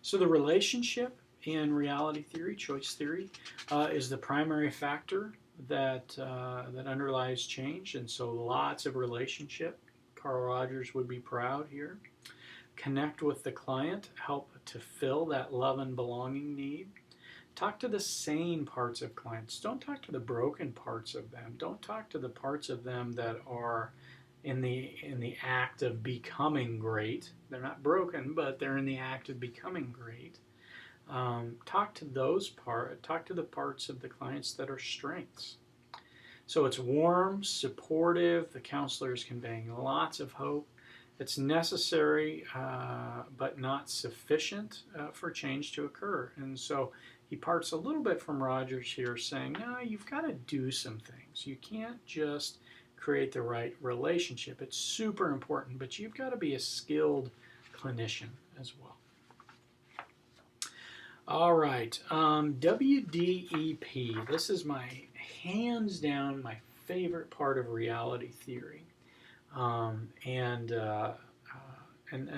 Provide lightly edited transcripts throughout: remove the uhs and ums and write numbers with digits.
So the relationship in reality theory, choice theory, is the primary factor that underlies change, and so lots of relationship. Carl Rogers would be proud here. Connect with the client, help to fill that love and belonging need. Talk to the sane parts of clients. Don't talk to the broken parts of them. Don't talk to the parts of them that are in the act of becoming great. They're not broken, but they're in the act of becoming great. Talk to talk to the parts of the clients that are strengths. So it's warm, supportive. The counselor is conveying lots of hope. It's necessary, but not sufficient for change to occur. And so he parts a little bit from Rogers here, saying, no, you've got to do some things. You can't just create the right relationship. It's super important, but you've got to be a skilled clinician as well. All right, WDEP. This is my hands down my favorite part of reality theory, and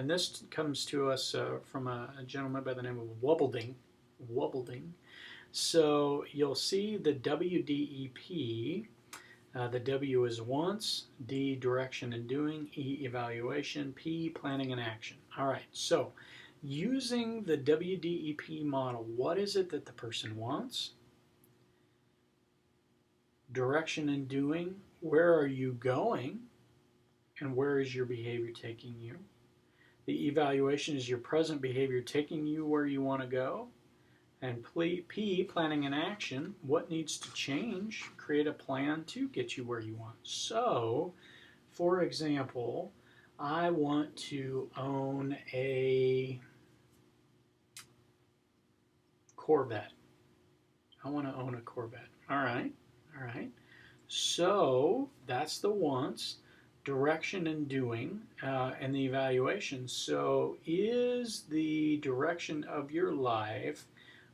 this comes to us from a gentleman by the name of Wobbleding. So you'll see the WDEP. The W is wants, D direction and doing, E evaluation, P planning and action. All right, so using the WDEP model, what is it that the person wants? Direction and doing, where are you going? And where is your behavior taking you? The evaluation is your present behavior taking you where you want to go. And P, planning and action, what needs to change? Create a plan to get you where you want. So, for example, I want to own a Corvette. I want to own a Corvette. All right. So, that's the wants, direction and doing, and the evaluation. So, is the direction of your life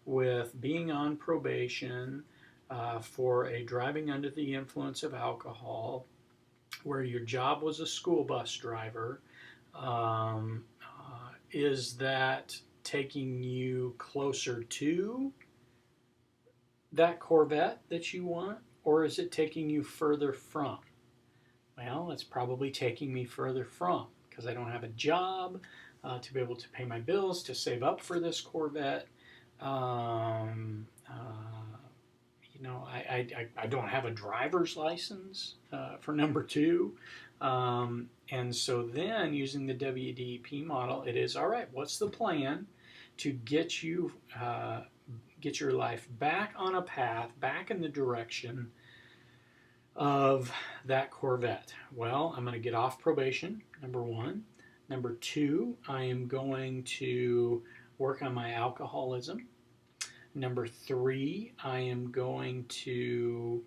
with being on probation for a driving under the influence of alcohol, where your job was a school bus driver, is that taking you closer to that Corvette that you want, or is it taking you further from? Well, it's probably taking me further from, because I don't have a job to be able to pay my bills, to save up for this Corvette. I don't have a driver's license for number two. And so then using the WDEP model, it is, all right, what's the plan to get you, get your life back on a path, back in the direction of that Corvette? Well, I'm going to get off probation, number one. Number two, I am going to work on my alcoholism. Number three, I am going to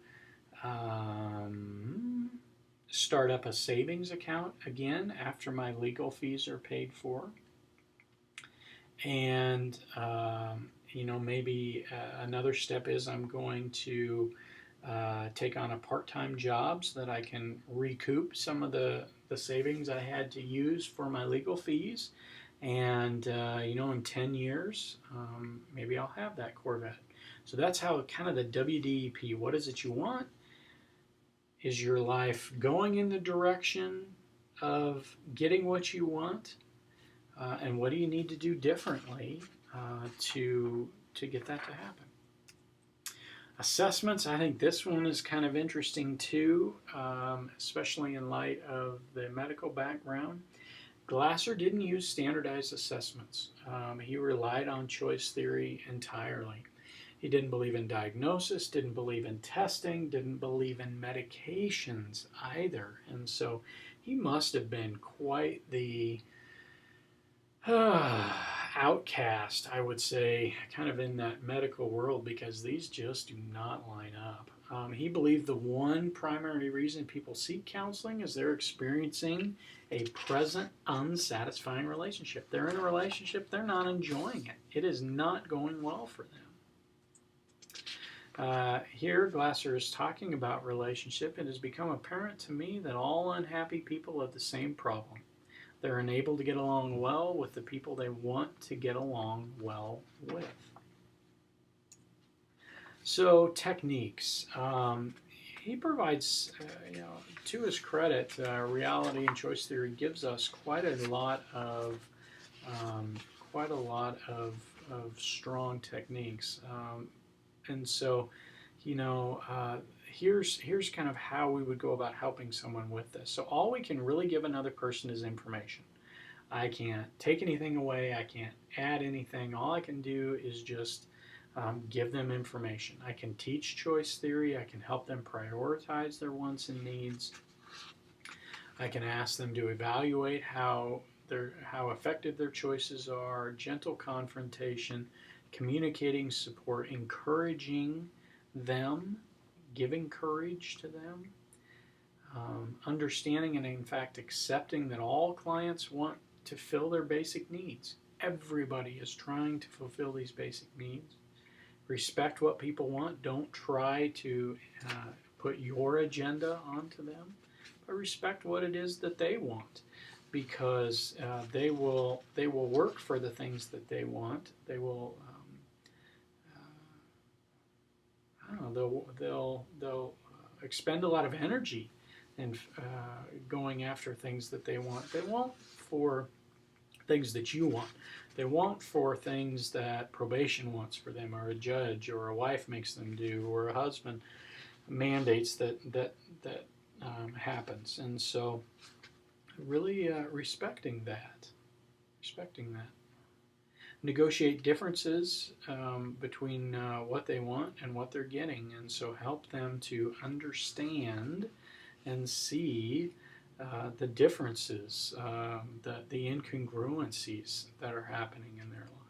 start up a savings account again after my legal fees are paid for. And, maybe another step is I'm going to take on a part-time job so that I can recoup some of the savings I had to use for my legal fees. And, in 10 years, maybe I'll have that Corvette. So that's how kind of the WDEP, what is it you want? Is your life going in the direction of getting what you want? And what do you need to do differently to get that to happen? Assessments, I think this one is kind of interesting too, especially in light of the medical background. Glasser didn't use standardized assessments. He relied on choice theory entirely. He didn't believe in diagnosis, didn't believe in testing, didn't believe in medications either. And so he must have been quite the outcast, I would say, kind of in that medical world, because these just do not line up. He believed the one primary reason people seek counseling is they're experiencing a present unsatisfying relationship. They're in a relationship, they're not enjoying it. It is not going well for them. Here, Glasser is talking about relationship. It has become apparent to me that all unhappy people have the same problem. They're enabled to get along well with the people they want to get along well with. So techniques. He provides, to his credit, reality and choice theory gives us quite a lot of um, strong techniques. And so, you know, uh, here's kind of how we would go about helping someone with this. So all we can really give another person is information. I can't take anything away. I can't add anything. All I can do is just give them information. I can teach choice theory. I can help them prioritize their wants and needs. I can ask them to evaluate how effective their choices are, gentle confrontation, communicating support, encouraging them, giving courage to them, understanding and in fact accepting that all clients want to fill their basic needs. Everybody is trying to fulfill these basic needs. Respect what people want. Don't try to put your agenda onto them, but respect what it is that they want, because they will work for the things that they want. They will I don't know, they'll expend a lot of energy in going after things that they want. They won't for things that you want. They won't for things that probation wants for them, or a judge, or a wife makes them do, or a husband mandates that happens. And so, really respecting that. Negotiate differences between what they want and what they're getting, and so help them to understand and see the differences, the incongruencies that are happening in their life.